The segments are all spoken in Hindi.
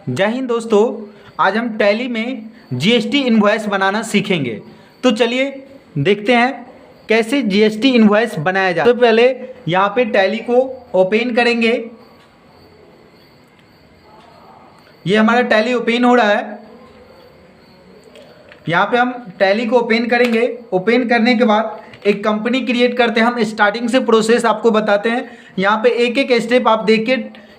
जय हिंद दोस्तों। आज हम टैली में जीएसटी इनवॉइस बनाना सीखेंगे। तो चलिए देखते हैं कैसे जीएसटी इनवॉइस बनाया जाए। तो पहले यहाँ पे टैली को ओपन करेंगे। ये हमारा टैली ओपन हो रहा है। यहाँ पे हम टैली को ओपन करेंगे। ओपन करने के बाद एक कंपनी क्रिएट करते हैं। हम स्टार्टिंग से प्रोसेस आपको बताते हैं। यहाँ पे एक एक स्टेप आप देख के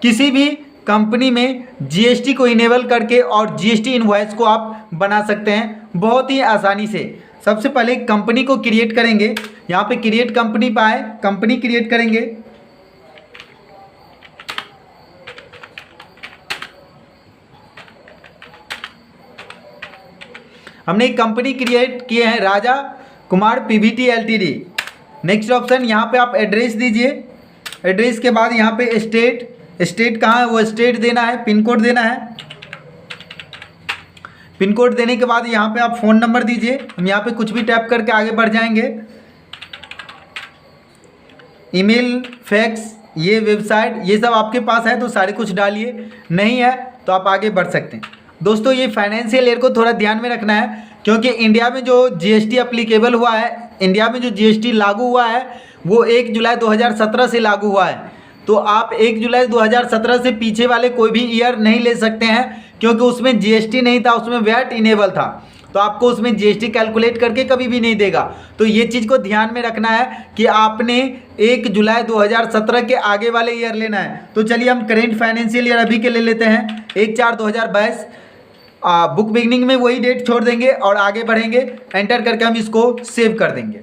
किसी भी कंपनी में जीएसटी को इनेबल करके और जीएसटी इनवॉइस को आप बना सकते हैं बहुत ही आसानी से। सबसे पहले कंपनी को क्रिएट करेंगे। यहाँ पे क्रिएट कंपनी पे आए, कंपनी क्रिएट करेंगे। हमने एक कंपनी क्रिएट किए हैं, Raja Kumar PVT LTD. Next option यहाँ पे आप एड्रेस दीजिए। एड्रेस के बाद यहाँ पे स्टेट कहाँ है वो स्टेट देना है, पिन कोड देना है। पिन कोड देने के बाद यहाँ पे आप फ़ोन नंबर दीजिए। हम यहाँ पे कुछ भी टैप करके आगे बढ़ जाएंगे। ईमेल, फैक्स, ये वेबसाइट, ये सब आपके पास है तो सारे कुछ डालिए, नहीं है तो आप आगे बढ़ सकते हैं। दोस्तों ये फाइनेंशियल ईयर को थोड़ा ध्यान में रखना है क्योंकि इंडिया में जो जीएसटी अप्लीकेबल हुआ है, इंडिया में जो जीएसटी लागू हुआ है वो 1 जुलाई 2017 से लागू हुआ है। तो आप 1 जुलाई 2017 से पीछे वाले कोई भी ईयर नहीं ले सकते हैं क्योंकि उसमें जीएसटी नहीं था, उसमें वैट इनेबल था। तो आपको उसमें जीएसटी कैलकुलेट करके कभी भी नहीं देगा। तो ये चीज़ को ध्यान में रखना है कि आपने 1 जुलाई 2017 के आगे वाले ईयर लेना है। तो चलिए हम करेंट फाइनेंशियल ईयर अभी के ले लेते हैं 1/4/2022। बुक बिगनिंग में वही डेट छोड़ देंगे और आगे बढ़ेंगे। एंटर करके हम इसको सेव कर देंगे।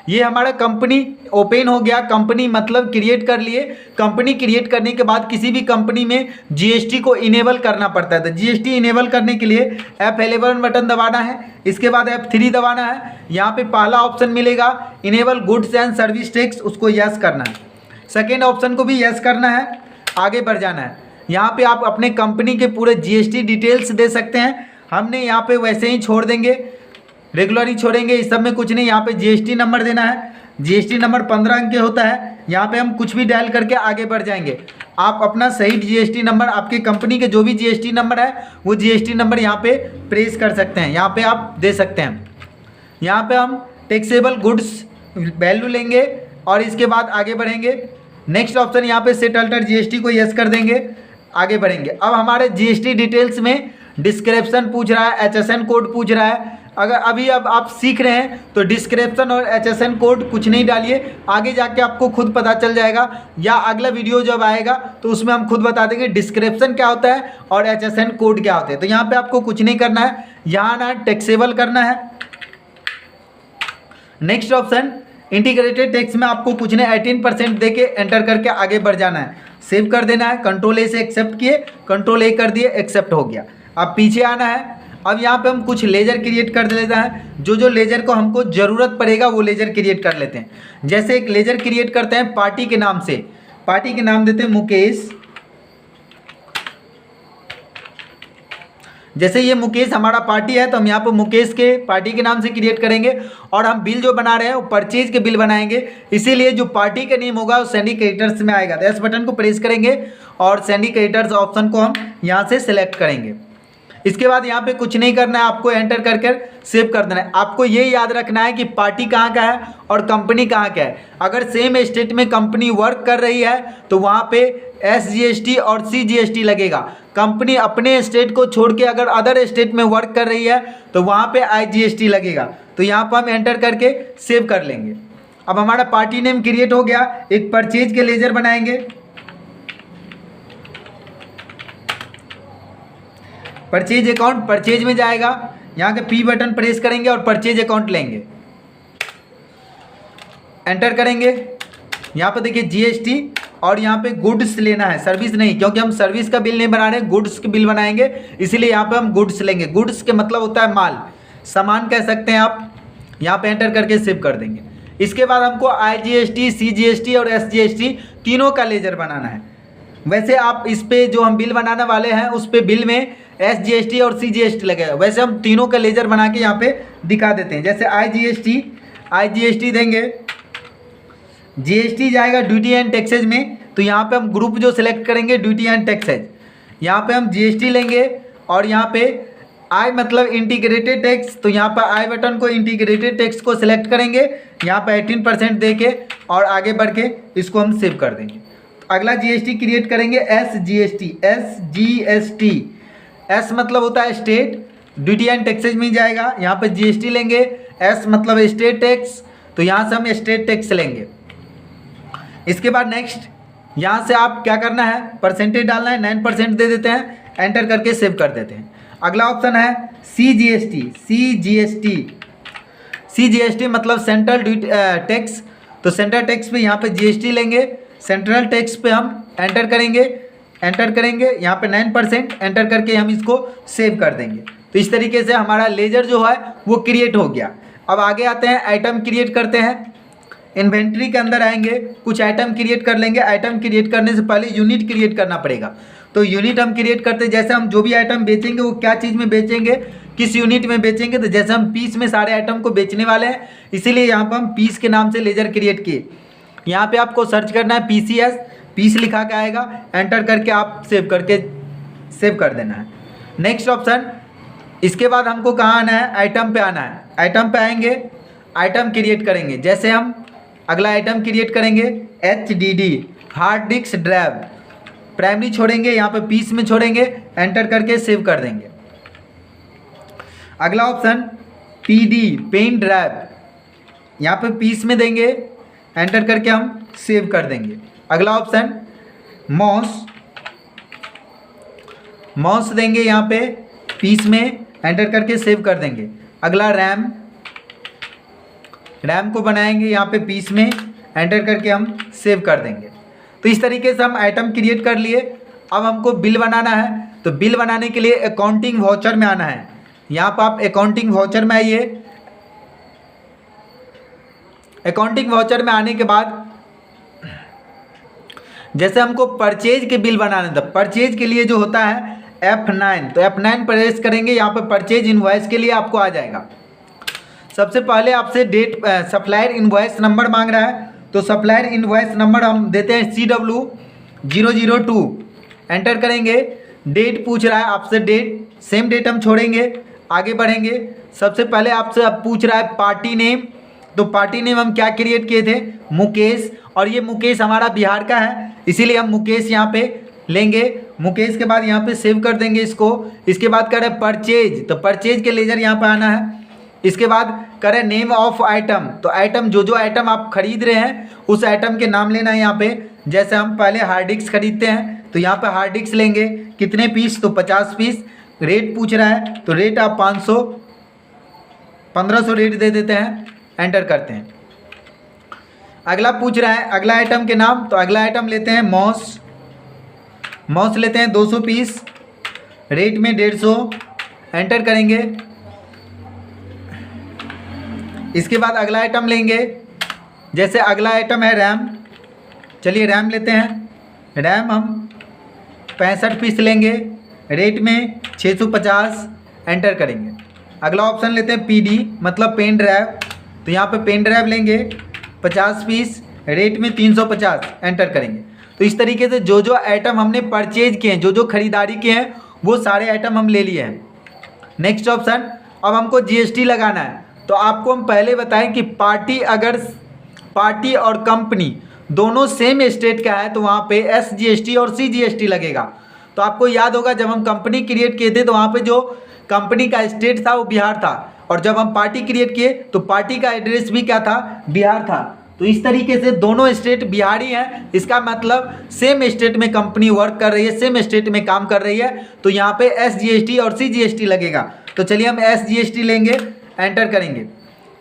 ये हमारा कंपनी ओपन हो गया। कंपनी मतलब क्रिएट कर लिए। कंपनी क्रिएट करने के बाद किसी भी कंपनी में जीएसटी को इनेबल करना पड़ता है। तो जीएसटी इनेबल करने के लिए F11 बटन दबाना है। इसके बाद F3 दबाना है। यहाँ पे पहला ऑप्शन मिलेगा enable goods and service tax, उसको यस करना है। सेकेंड ऑप्शन को भी यस करना है, आगे बढ़ जाना है। यहाँ पे आप अपने कंपनी के पूरे जीएसटी डिटेल्स दे सकते हैं। हमने यहाँ पे वैसे ही छोड़ देंगे, रेगुलर ही छोड़ेंगे, इस सब में कुछ नहीं। यहाँ पे जीएसटी नंबर देना है। जीएसटी नंबर 15 अंक के होता है। यहाँ पे हम कुछ भी डायल करके आगे बढ़ जाएंगे। आप अपना सही जीएसटी नंबर, आपके कंपनी के जो भी जीएसटी नंबर है वो जीएसटी नंबर यहाँ पे प्रेस कर सकते हैं, यहाँ पे आप दे सकते हैं। यहाँ पे हम टैक्सेबल गुड्स वैल्यू लेंगे और इसके बाद आगे बढ़ेंगे। नेक्स्ट ऑप्शन यहाँ पे सेट अल्टर जीएसटी को यस कर देंगे, आगे बढ़ेंगे। अब हमारे जीएसटी डिटेल्स में डिस्क्रिप्शन पूछ रहा है, एचएसएन कोड पूछ रहा है। अगर अभी अब आप सीख रहे हैं तो डिस्क्रिप्शन और एचएसएन कोड कुछ नहीं डालिए, आगे जाके आपको खुद पता चल जाएगा या अगला वीडियो जब आएगा तो उसमें हम खुद बता देंगे डिस्क्रिप्शन क्या होता है और एचएसएन कोड क्या होते हैं। तो यहाँ पे आपको कुछ नहीं करना है, यहाँ ना टैक्सेबल करना है। नेक्स्ट ऑप्शन इंटीग्रेटेड टैक्स में आपको कुछ नहीं, 18% दे के एंटर करके आगे बढ़ जाना है, सेव कर देना है। कंट्रोल ए से एक्सेप्ट किए, कंट्रोल ए कर दिए, एक्सेप्ट हो गया। अब पीछे आना है। अब यहाँ पे हम कुछ लेजर क्रिएट कर लेता है। जो लेजर को हमको ज़रूरत पड़ेगा वो लेजर क्रिएट कर लेते हैं। जैसे एक लेजर क्रिएट करते हैं पार्टी के नाम से। पार्टी के नाम देते हैं मुकेश। जैसे ये मुकेश हमारा पार्टी है तो हम यहाँ पर मुकेश के पार्टी के नाम से क्रिएट करेंगे और हम बिल जो बना रहे हैं वो परचेज के बिल बनाएंगे। इसीलिए जो पार्टी का नेम होगा वो सैंडी क्रेडिटर्स में आएगा। तो इस बटन को प्रेस करेंगे और सैंडी क्रेडिटर्स ऑप्शन को हम यहाँ से सिलेक्ट करेंगे। इसके बाद यहाँ पे कुछ नहीं करना है, आपको एंटर करके सेव कर देना है। आपको ये याद रखना है कि पार्टी कहाँ का है और कंपनी कहाँ का है। अगर सेम स्टेट में कंपनी वर्क कर रही है तो वहाँ पे SGST और CGST लगेगा। कंपनी अपने स्टेट को छोड़ के अगर अदर स्टेट में वर्क कर रही है तो वहाँ पे IGST लगेगा। तो यहाँ पर हम एंटर करके सेव कर लेंगे। अब हमारा पार्टी नेम क्रिएट हो गया। एक परचेज के लेजर बनाएंगे। परचेज अकाउंट, परचेज में जाएगा, यहाँ के P बटन प्रेस करेंगे और परचेज अकाउंट लेंगे, एंटर करेंगे। यहाँ पे देखिए GST और यहाँ पे गुड्स लेना है, सर्विस नहीं, क्योंकि हम सर्विस का बिल नहीं बना रहे, गुड्स के बिल बनाएंगे, इसीलिए यहाँ पे हम गुड्स लेंगे। गुड्स के मतलब होता है माल, सामान कह सकते हैं आप। यहाँ पे एंटर करके सेव कर देंगे। इसके बाद हमको IGST, CGST और SGST तीनों का लेजर बनाना है। वैसे आप इस पे जो हम बिल बनाने वाले हैं उस पे बिल में SGST और CGST लगेगा। वैसे हम तीनों का लेजर बना के यहाँ पे दिखा देते हैं। जैसे IGST देंगे, GST जाएगा ड्यूटी एंड टैक्सेज में, तो यहाँ पे हम ग्रुप जो सिलेक्ट करेंगे ड्यूटी एंड टैक्सेज, यहाँ पे हम जीएसटी लेंगे और यहाँ पे आई मतलब इंटीग्रेटेड टैक्स, तो यहाँ पर आई बटन को इंटीग्रेटेड टैक्स को सिलेक्ट करेंगे, यहाँ पर 18% दे के और आगे बढ़ के इसको हम सेव कर देंगे। तो अगला जीएसटी क्रिएट करेंगे SGST। एस मतलब होता है स्टेट, ड्यूटी एंड टैक्सेज में जाएगा, यहाँ पे जीएसटी लेंगे। एस मतलब स्टेट टैक्स, तो यहाँ से हम स्टेट टैक्स लेंगे। इसके बाद नेक्स्ट यहाँ से आप क्या करना है, परसेंटेज डालना है, 9% दे देते हैं, एंटर करके सेव कर देते हैं। अगला ऑप्शन है CGST मतलब सेंट्रल टैक्स, तो सेंट्रल टैक्स पे यहाँ पे जीएसटी लेंगे, सेंट्रल टैक्स पे हम एंटर करेंगे यहाँ पे 9% एंटर करके हम इसको सेव कर देंगे। तो इस तरीके से हमारा लेजर जो है वो क्रिएट हो गया। अब आगे आते हैं, आइटम क्रिएट करते हैं। इन्वेंट्री के अंदर आएंगे, कुछ आइटम क्रिएट कर लेंगे। आइटम क्रिएट करने से पहले यूनिट क्रिएट करना पड़ेगा, तो यूनिट हम क्रिएट करते हैं। जैसे हम जो भी आइटम बेचेंगे वो क्या चीज़ में बेचेंगे, किस यूनिट में बेचेंगे, तो जैसे हम पीस में सारे आइटम को बेचने वाले हैं, इसीलिए यहाँ पर हम पीस के नाम से लेजर क्रिएट किए। यहाँ पे आपको सर्च करना है PCS, पीस लिखा के आएगा, एंटर करके आप सेव कर देना है। नेक्स्ट ऑप्शन, इसके बाद हमको कहाँ आना है, आइटम पे आना है। आइटम पे आएंगे, आइटम क्रिएट करेंगे। जैसे हम अगला आइटम क्रिएट करेंगे HDD, hard disk drive, primary छोड़ेंगे, यहाँ पे पीस में छोड़ेंगे, एंटर करके सेव कर देंगे। अगला ऑप्शन PD, पेन ड्राइव, यहाँ पे पीस में देंगे, एंटर करके हम सेव कर देंगे। अगला ऑप्शन माउस देंगे, यहाँ पे पीस में एंटर करके सेव कर देंगे। अगला रैम को बनाएंगे, यहाँ पे पीस में एंटर करके हम सेव कर देंगे। तो इस तरीके से हम आइटम क्रिएट कर लिए। अब हमको बिल बनाना है, तो बिल बनाने के लिए अकाउंटिंग वाउचर में आना है। यहाँ पर आप अकाउंटिंग वाउचर में आइए। अकाउंटिंग वाउचर में आने के बाद जैसे हमको परचेज के बिल बनाना था, परचेज के लिए जो होता है F9, तो F9 प्रेस करेंगे, यहाँ पर परचेज इनवॉइस के लिए आपको आ जाएगा। सबसे पहले आपसे डेट सप्लायर इनवॉइस नंबर मांग रहा है, तो सप्लायर इनवॉइस नंबर हम देते हैं CW002, एंटर करेंगे। डेट पूछ रहा है आपसे, डेट सेम डेट हम छोड़ेंगे, आगे बढ़ेंगे। सबसे पहले आपसे अब पूछ रहा है पार्टी नेम, तो पार्टी नेम हम क्या क्रिएट किए थे, मुकेश, और ये मुकेश हमारा बिहार का है, इसीलिए हम मुकेश यहाँ पे लेंगे। मुकेश के बाद यहाँ पे सेव कर देंगे इसको। इसके बाद करें परचेज, तो परचेज के लेजर यहाँ पे आना है। इसके बाद करें नेम ऑफ आइटम, तो आइटम जो आइटम आप खरीद रहे हैं उस आइटम के नाम लेना है यहाँ पे। जैसे हम पहले हार्ड डिस्क खरीदते हैं, तो यहाँ पे हार्ड डिस्क लेंगे, कितने पीस, तो 50 पीस। रेट पूछ रहा है, तो रेट आप 1500 रेट दे देते हैं, एंटर करते हैं। अगला पूछ रहा है अगला आइटम के नाम, तो अगला आइटम लेते हैं माउस लेते हैं 200 पीस, रेट में 150, एंटर करेंगे। इसके बाद अगला आइटम लेंगे, जैसे अगला आइटम है रैम, चलिए रैम लेते हैं। रैम हम 65 पीस लेंगे, रेट में 650, एंटर करेंगे। अगला ऑप्शन लेते हैं PD मतलब पेन ड्राइव, तो यहाँ पे पेन ड्राइव लेंगे 50 पीस, रेट में 350, एंटर करेंगे। तो इस तरीके से जो आइटम हमने परचेज किए हैं, जो खरीदारी किए हैं, वो सारे आइटम हम ले लिए हैं। नेक्स्ट ऑप्शन, अब हमको GST लगाना है। तो आपको हम पहले बताएं कि अगर पार्टी और कंपनी दोनों सेम स्टेट का है तो वहाँ पे SGST और CGST लगेगा। तो आपको याद होगा जब हम कंपनी क्रिएट किए थे तो वहाँ पे जो कंपनी का स्टेट था वो बिहार था, और जब हम पार्टी क्रिएट किए तो पार्टी का एड्रेस भी क्या था, बिहार था। तो इस तरीके से दोनों स्टेट बिहारी हैं, इसका मतलब सेम स्टेट में कंपनी वर्क कर रही है, सेम स्टेट में काम कर रही है, तो यहाँ पे SGST और CGST लगेगा। तो चलिए हम SGST लेंगे, एंटर करेंगे।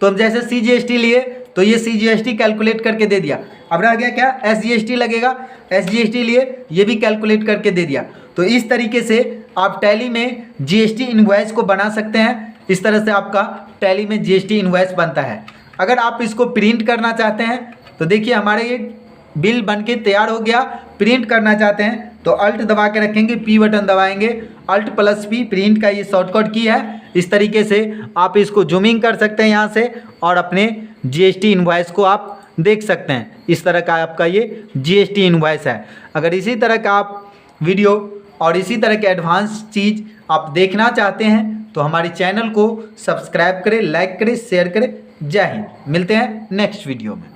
तो हम जैसे CGST लिए तो ये CGST कैलकुलेट करके दे दिया। अब रह गया क्या, SGST लगेगा, SGST लिए ये भी कैलकुलेट करके दे दिया। तो इस तरीके से आप टैली में GST इनवॉइस को बना सकते हैं। इस तरह से आपका टैली में GST इनवॉइस बनता है। अगर आप इसको प्रिंट करना चाहते हैं तो देखिए हमारे ये बिल बनके तैयार हो गया। प्रिंट करना चाहते हैं तो अल्ट दबा के रखेंगे, P बटन दबाएंगे, Alt+P प्रिंट का ये शॉर्टकट की है। इस तरीके से आप इसको जूमिंग कर सकते हैं यहाँ से, और अपने GST इनवॉइस को आप देख सकते हैं। इस तरह का आपका ये GST इनवॉइस है। अगर इसी तरह का आप वीडियो और इसी तरह के एडवांस चीज़ आप देखना चाहते हैं तो हमारे चैनल को सब्सक्राइब करें, लाइक करें, शेयर करें। जय हिंद। मिलते हैं नेक्स्ट वीडियो में।